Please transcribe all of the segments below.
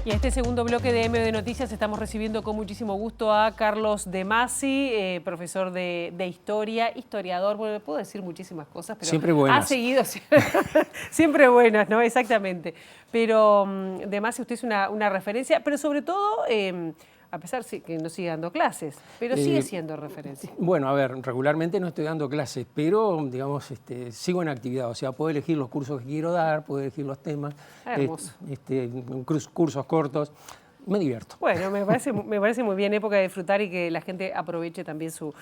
Y en este segundo bloque de MD Noticias estamos recibiendo con muchísimo gusto a Carlos De Masi, profesor de historia, historiador, bueno, puedo decir muchísimas cosas, pero siempre buenas. Ha seguido, siempre buenas, ¿no? Exactamente. Pero De Masi, usted es una referencia, pero sobre todo, a pesar de que no sigue dando clases, pero sigue siendo referencia. Bueno, a ver, regularmente no estoy dando clases, pero, digamos, sigo en actividad. O sea, puedo elegir los cursos que quiero dar, puedo elegir los temas. Hermoso. Cursos cortos. Me divierto. Bueno, me parece muy bien, época de disfrutar y que la gente aproveche también su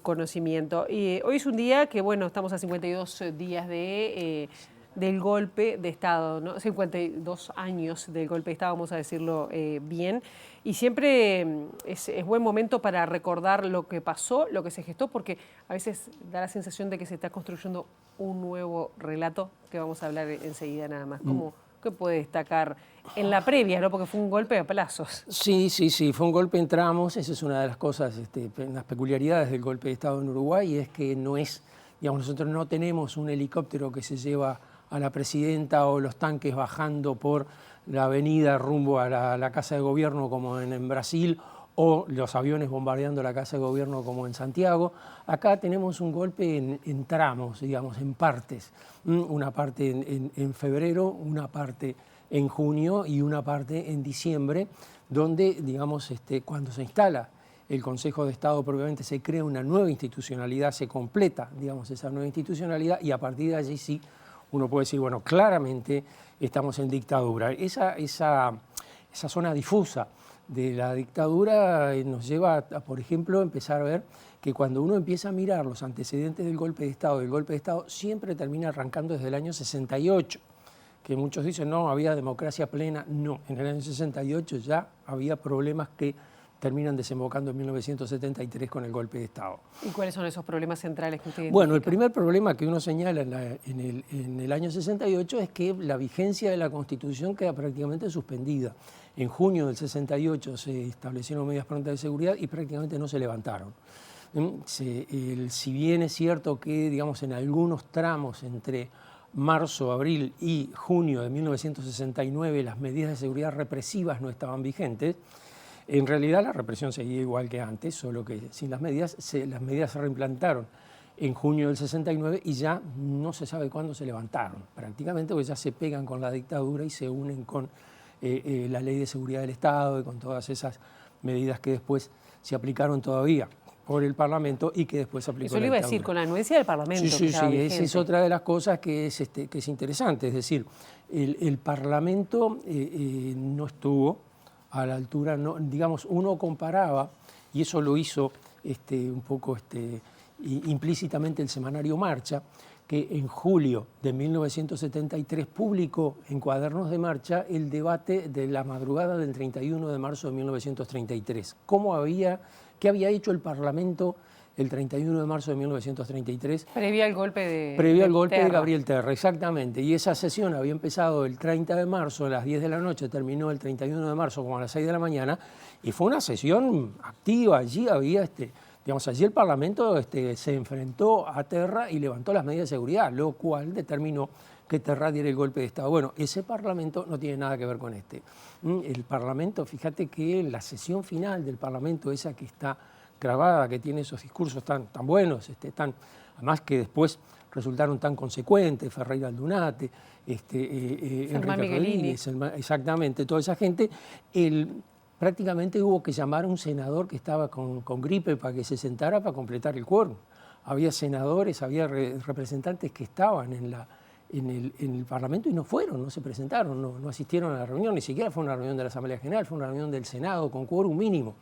conocimiento. Y hoy es un día que, bueno, estamos a 52 días del golpe de Estado, ¿no? 52 años del golpe de Estado, vamos a decirlo bien. Y siempre es buen momento para recordar lo que pasó, lo que se gestó, porque a veces da la sensación de que se está construyendo un nuevo relato que vamos a hablar enseguida nada más. ¿Qué puede destacar en la previa, ¿no? Porque fue un golpe a plazos? Sí, fue un golpe en tramos. Esa es una de las cosas, las peculiaridades del golpe de Estado en Uruguay, y es que no es, digamos, nosotros no tenemos un helicóptero que se lleva a la presidenta o los tanques bajando por la avenida rumbo a la Casa de Gobierno como en Brasil, o los aviones bombardeando la Casa de Gobierno como en Santiago. Acá tenemos un golpe en tramos, digamos, en partes. Una parte en febrero, una parte en junio y una parte en diciembre, donde, digamos, cuando se instala el Consejo de Estado propiamente se crea una nueva institucionalidad, se completa, digamos, esa nueva institucionalidad, y a partir de allí sí uno puede decir, bueno, claramente estamos en dictadura. Esa zona difusa de la dictadura nos lleva a, por ejemplo, empezar a ver que cuando uno empieza a mirar los antecedentes del golpe de Estado, siempre termina arrancando desde el año 68, que muchos dicen, no, había democracia plena. No, en el año 68 ya había problemas que terminan desembocando en 1973 con el golpe de Estado. ¿Y cuáles son esos problemas centrales que usted identifica? Bueno, el primer problema que uno señala en el año 68 es que la vigencia de la Constitución queda prácticamente suspendida. En junio del 68 se establecieron medidas prontas de seguridad y prácticamente no se levantaron. Si bien es cierto que, digamos, en algunos tramos entre marzo, abril y junio de 1969 las medidas de seguridad represivas no estaban vigentes, en realidad la represión seguía igual que antes, solo que sin las medidas se reimplantaron en junio del 69 y ya no se sabe cuándo se levantaron, prácticamente, porque ya se pegan con la dictadura y se unen con la Ley de Seguridad del Estado y con todas esas medidas que después se aplicaron todavía por el Parlamento y que después se aplicó la dictadura. Eso le iba a decir, con la anuencia del Parlamento. Sí, esa es otra de las cosas que es interesante, es decir, el Parlamento no estuvo a la altura, no, digamos, uno comparaba, y eso lo hizo un poco implícitamente el semanario Marcha, que en julio de 1973 publicó en Cuadernos de Marcha el debate de la madrugada del 31 de marzo de 1933. ¿Qué había hecho el Parlamento el 31 de marzo de 1933? Previo al golpe de Gabriel Terra, exactamente. Y esa sesión había empezado el 30 de marzo a las 10 de la noche, terminó el 31 de marzo como a las 6 de la mañana, y fue una sesión activa. Allí había, allí el Parlamento se enfrentó a Terra y levantó las medidas de seguridad, lo cual determinó que Terra diera el golpe de Estado. Bueno, ese Parlamento no tiene nada que ver con este. El Parlamento, fíjate que la sesión final del Parlamento, esa que está grabada, que tiene esos discursos tan buenos, además que después resultaron tan consecuentes, Ferreira Aldunate, Enrique Rodríguez, exactamente, toda esa gente, prácticamente hubo que llamar a un senador que estaba con gripe para que se sentara para completar el quórum. Había senadores, había representantes que estaban en el Parlamento y no fueron, no se presentaron, no asistieron a la reunión, ni siquiera fue una reunión de la Asamblea General, fue una reunión del Senado con quórum mínimo.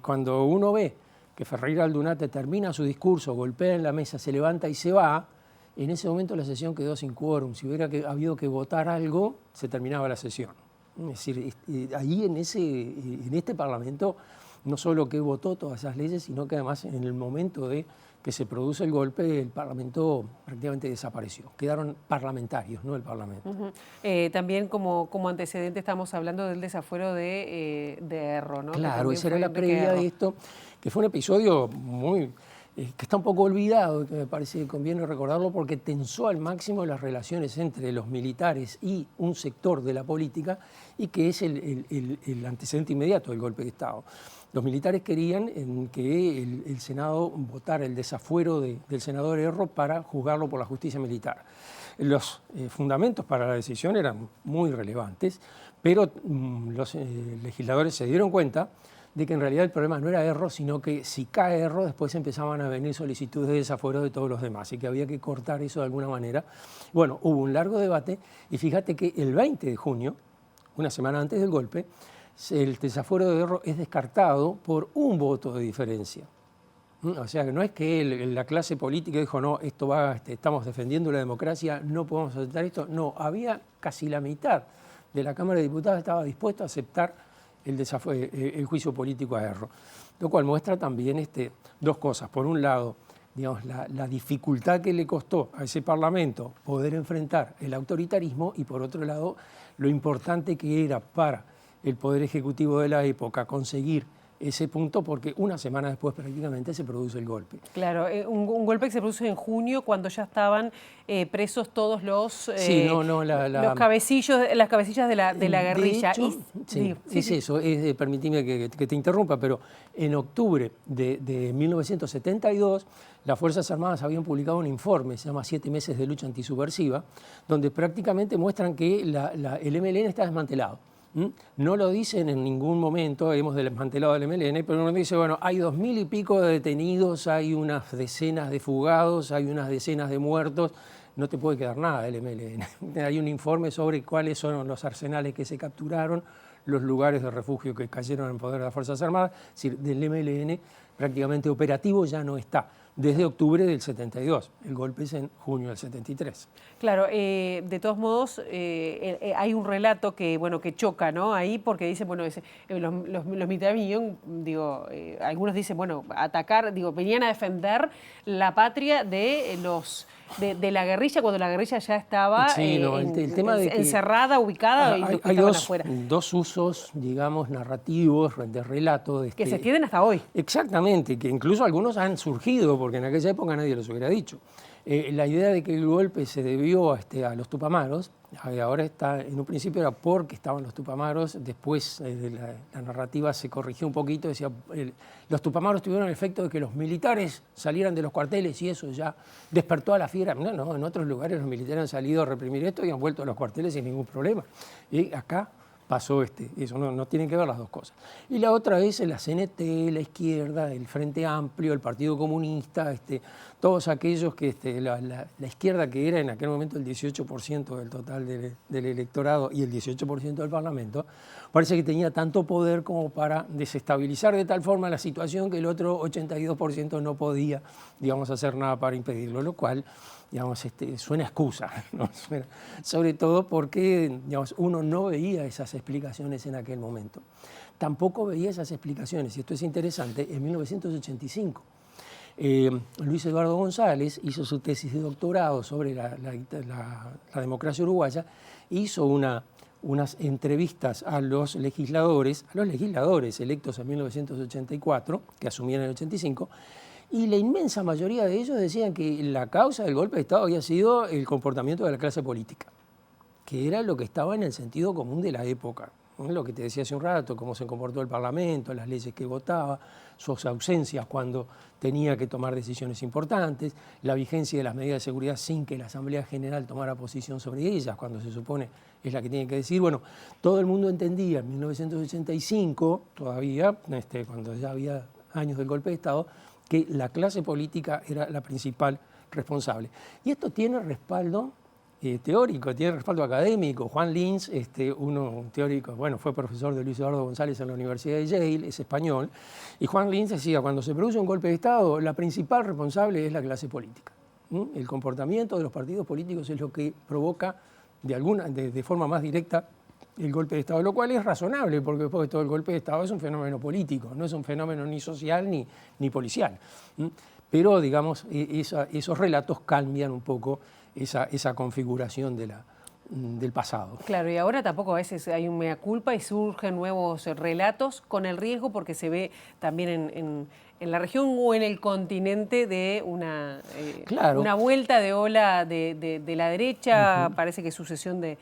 Cuando uno ve que Ferreira Aldunate termina su discurso, golpea en la mesa, se levanta y se va, en ese momento la sesión quedó sin quórum. Si hubiera habido que votar algo, se terminaba la sesión. Es decir, ahí en este Parlamento, no solo que votó todas esas leyes, sino que además en el momento de que se produce el golpe, el Parlamento prácticamente desapareció. Quedaron parlamentarios, no el Parlamento. También como antecedente estamos hablando del desafuero de Erro, ¿no? Claro, esa era la previa de esto, que fue un episodio muy que está un poco olvidado, que me parece que conviene recordarlo porque tensó al máximo las relaciones entre los militares y un sector de la política y que es el antecedente inmediato del golpe de Estado. Los militares querían que el Senado votara el desafuero del senador Erro para juzgarlo por la justicia militar. Los fundamentos para la decisión eran muy relevantes, pero los legisladores se dieron cuenta de que en realidad el problema no era Erro, sino que si cae Erro, después empezaban a venir solicitudes de desafuero de todos los demás, y que había que cortar eso de alguna manera. Bueno, hubo un largo debate, y fíjate que el 20 de junio, una semana antes del golpe, el desafuero de Erro es descartado por un voto de diferencia. O sea, que no es que la clase política dijo, no, esto va, estamos defendiendo la democracia, no podemos aceptar esto. No, había casi la mitad de la Cámara de Diputados estaba dispuesta a aceptar el juicio político a Erro. Lo cual muestra también dos cosas. Por un lado, digamos, la dificultad que le costó a ese Parlamento poder enfrentar el autoritarismo, y por otro lado, lo importante que era para el Poder Ejecutivo de la época conseguir ese punto, porque una semana después prácticamente se produce el golpe. Claro, un golpe que se produce en junio cuando ya estaban presos todos los, los cabecillos, las cabecillas de la guerrilla. De hecho, es eso, permitime que te interrumpa, pero en octubre de 1972 las Fuerzas Armadas habían publicado un informe, se llama 7 meses de lucha antisubversiva, donde prácticamente muestran que el MLN está desmantelado. No lo dicen en ningún momento, hemos desmantelado el MLN, pero uno dice, bueno, hay 2000 y pico de detenidos, hay unas decenas de fugados, hay unas decenas de muertos, no te puede quedar nada del MLN. Hay un informe sobre cuáles son los arsenales que se capturaron, los lugares de refugio que cayeron en poder de las Fuerzas Armadas, es decir, del MLN prácticamente operativo ya no está. Desde octubre del 72, el golpe es en junio del 73. Claro, de todos modos hay un relato que, bueno, que choca, ¿no? Ahí porque dicen, bueno, los militares vinieron, digo, algunos dicen, bueno, atacar, digo, venían a defender la patria de la guerrilla cuando la guerrilla ya estaba el tema de encerrada, ubicada, y los que estaban afuera. Dos usos, digamos, narrativos, de relato. Que se tienen hasta hoy. Exactamente, que incluso algunos han surgido, porque en aquella época nadie los hubiera dicho. La idea de que el golpe se debió a los Tupamaros, ahora está, en un principio era porque estaban los Tupamaros, después la narrativa se corrigió un poquito, decía, los Tupamaros tuvieron el efecto de que los militares salieran de los cuarteles y eso ya despertó a la fiera. No, en otros lugares los militares han salido a reprimir esto y han vuelto a los cuarteles sin ningún problema. Y acá pasó eso, no tienen que ver las dos cosas. Y la otra es la CNT, la izquierda, el Frente Amplio, el Partido Comunista, todos aquellos que la izquierda, que era en aquel momento el 18% del total del electorado y el 18% del Parlamento, parece que tenía tanto poder como para desestabilizar de tal forma la situación que el otro 82% no podía, digamos, hacer nada para impedirlo, lo cual, digamos, suena excusa, ¿no? Sobre todo porque, digamos, uno no veía esas explicaciones en aquel momento. Tampoco veía esas explicaciones, y esto es interesante, en 1985. Luis Eduardo González hizo su tesis de doctorado sobre la democracia uruguaya, hizo unas entrevistas a los legisladores electos en 1984, que asumían en el 85, y la inmensa mayoría de ellos decían que la causa del golpe de Estado había sido el comportamiento de la clase política, que era lo que estaba en el sentido común de la época. Lo que te decía hace un rato, cómo se comportó el Parlamento, las leyes que votaba, sus ausencias cuando tenía que tomar decisiones importantes, la vigencia de las medidas de seguridad sin que la Asamblea General tomara posición sobre ellas, cuando se supone es la que tiene que decir. Bueno, todo el mundo entendía en 1985, todavía, cuando ya había años del golpe de Estado, que la clase política era la principal responsable. Y esto tiene respaldo teórico, tiene respaldo académico. Juan Lins, un teórico, bueno, fue profesor de Luis Eduardo González en la Universidad de Yale, es español, y Juan Lins decía, cuando se produce un golpe de Estado, la principal responsable es la clase política. El comportamiento de los partidos políticos es lo que provoca de forma más directa el golpe de Estado, lo cual es razonable, porque después de todo el golpe de Estado es un fenómeno político, no es un fenómeno ni social ni policial. Pero, digamos, esos relatos cambian un poco esa configuración del pasado. Claro, y ahora tampoco a veces hay un mea culpa y surgen nuevos relatos con el riesgo, porque se ve también en la región o en el continente de claro. una vuelta de ola de la derecha, parece que sucesión de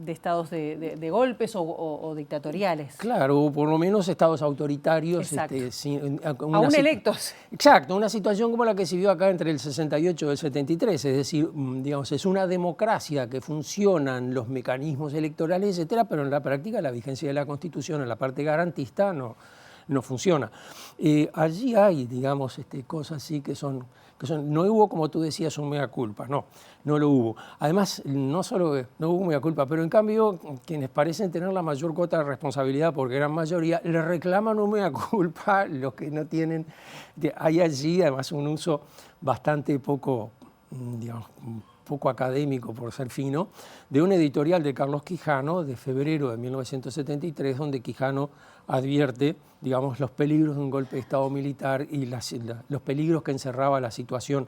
estados de golpes o dictatoriales. Claro, o por lo menos estados autoritarios. Aún electos. Exacto, una situación como la que se vio acá entre el 68 y el 73, es decir, digamos, es una democracia que funcionan los mecanismos electorales, etcétera, pero en la práctica la vigencia de la Constitución en la parte garantista no funciona. Allí hay, digamos, cosas así que son, no hubo, como tú decías, un mea culpa, no lo hubo. Además, no solo no hubo mea culpa, pero en cambio, quienes parecen tener la mayor cuota de responsabilidad, por gran mayoría, le reclaman un mea culpa los que no tienen. Hay allí, además, un uso bastante poco, digamos, poco académico, por ser fino, de un editorial de Carlos Quijano de febrero de 1973, donde Quijano advierte, digamos, los peligros de un golpe de Estado militar y los peligros que encerraba la situación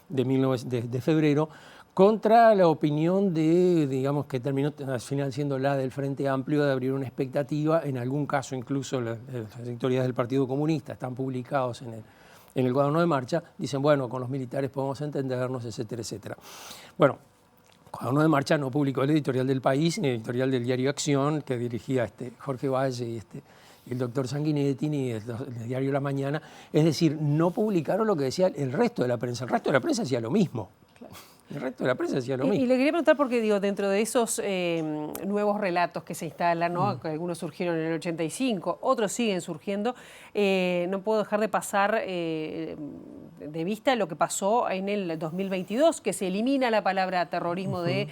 de febrero, contra la opinión digamos, que terminó al final siendo la del Frente Amplio, de abrir una expectativa, en algún caso incluso las editoriales del Partido Comunista están publicados en el cuaderno de marcha, dicen, bueno, con los militares podemos entendernos, etcétera, etcétera. Bueno, el cuaderno de marcha no publicó el editorial del País, ni el editorial del diario Acción, que dirigía Jorge Valle y el doctor Sanguinetti, ni el diario La Mañana. Es decir, no publicaron lo que decía el resto de la prensa. El resto de la prensa hacía lo mismo. Claro. El resto de la prensa hacía lo mismo. Y le quería preguntar porque, digo, dentro de esos nuevos relatos que se instalan, ¿no? Algunos surgieron en el 85, otros siguen surgiendo, no puedo dejar de pasar de vista lo que pasó en el 2022, que se elimina la palabra terrorismo de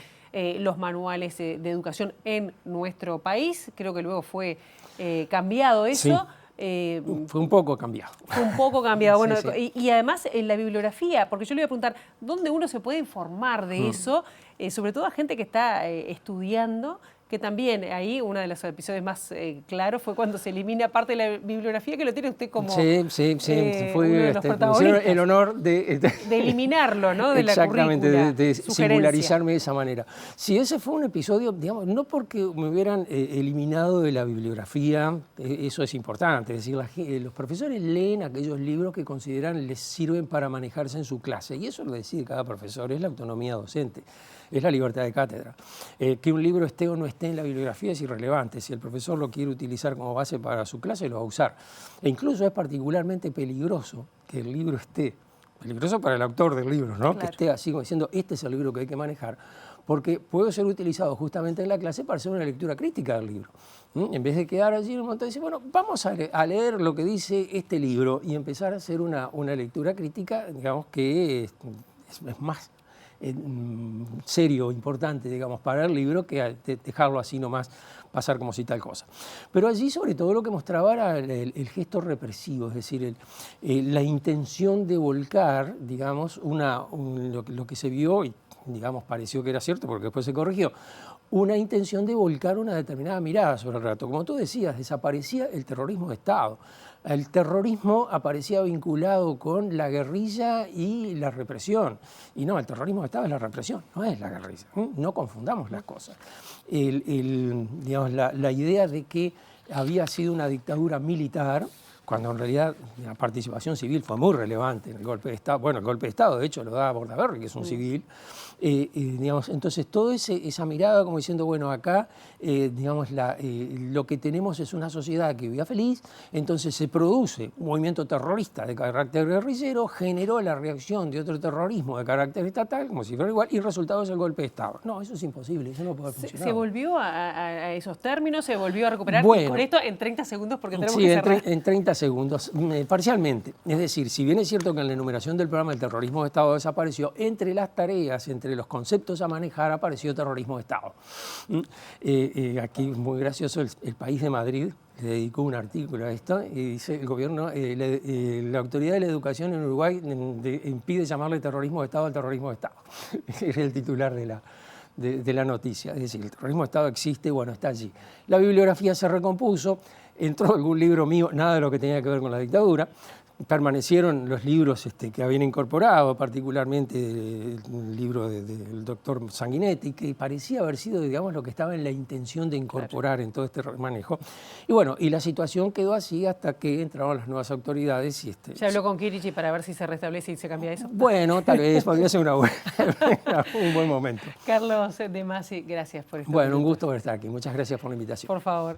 los manuales de educación en nuestro país. Creo que luego fue cambiado eso. Sí. Fue un poco cambiado. Fue un poco cambiado. Bueno, sí. Y además en la bibliografía, porque yo le iba a preguntar, ¿dónde uno se puede informar de eso? Sobre todo a gente que está estudiando, que también ahí uno de los episodios más claros fue cuando se elimina parte de la bibliografía, que lo tiene usted como fue uno de los protagonistas. El honor de eliminarlo, ¿no? De exactamente, la currícula, de singularizarme de esa manera. Sí, ese fue un episodio, digamos, no porque me hubieran eliminado de la bibliografía, eso es importante, es decir, los profesores leen aquellos libros que consideran les sirven para manejarse en su clase, y eso lo decide cada profesor, es la autonomía docente. Es la libertad de cátedra. Que un libro esté o no esté en la bibliografía es irrelevante. Si el profesor lo quiere utilizar como base para su clase, lo va a usar. E incluso es particularmente peligroso que el libro esté, peligroso para el autor del libro, ¿no? Claro. Que esté así como diciendo, este es el libro que hay que manejar, porque puede ser utilizado justamente en la clase para hacer una lectura crítica del libro. En vez de quedar allí en un momento y decir, bueno, vamos a leer lo que dice este libro y empezar a hacer una lectura crítica, digamos, que es más serio, importante, digamos, para el libro, que dejarlo así nomás pasar como si tal cosa. Pero allí, sobre todo, lo que mostraba era el gesto represivo, es decir, la intención de volcar, digamos, lo que se vio, y digamos, pareció que era cierto, porque después se corrigió, una intención de volcar una determinada mirada sobre el relato. Como tú decías, desaparecía el terrorismo de Estado. El terrorismo aparecía vinculado con la guerrilla y la represión. Y no, el terrorismo de Estado es la represión, no es la guerrilla. No confundamos las cosas. Digamos, la idea de que había sido una dictadura militar, cuando en realidad la participación civil fue muy relevante en el golpe de Estado. Bueno, el golpe de Estado, de hecho, lo da Bordaberry, que es un civil. Digamos, entonces, toda esa mirada como diciendo, bueno, acá, digamos, lo que tenemos es una sociedad que vivía feliz, entonces se produce un movimiento terrorista de carácter guerrillero, generó la reacción de otro terrorismo de carácter estatal, como si fuera igual, y el resultado es el golpe de Estado. No, eso es imposible, eso no puede funcionar. ¿Se volvió a esos términos? ¿Se volvió a recuperar? Bueno, con esto en 30 segundos, porque tenemos que cerrar. En 30 segundos, parcialmente. Es decir, si bien es cierto que en la enumeración del programa el terrorismo de Estado desapareció, entre las tareas, entre los conceptos a manejar, apareció terrorismo de Estado. Aquí, muy gracioso, el País de Madrid le dedicó un artículo a esto y dice, el gobierno, la autoridad de la educación en Uruguay impide llamarle terrorismo de Estado al terrorismo de Estado. Era el titular de la noticia. Es decir, el terrorismo de Estado existe, bueno, está allí. La bibliografía se recompuso, entró algún libro mío, nada de lo que tenía que ver con la dictadura, permanecieron los libros que habían incorporado, particularmente el libro libro del doctor Sanguinetti, que parecía haber sido, digamos, lo que estaba en la intención de incorporar en todo este manejo. Y bueno, y la situación quedó así hasta que entraron las nuevas autoridades. Y ¿Ya habló con Kirichi para ver si se restablece y se cambia eso? Bueno, tal vez podría ser un buen momento. Carlos De Masi, gracias por estar. Bueno, un gusto por estar aquí. Muchas gracias por la invitación. Por favor.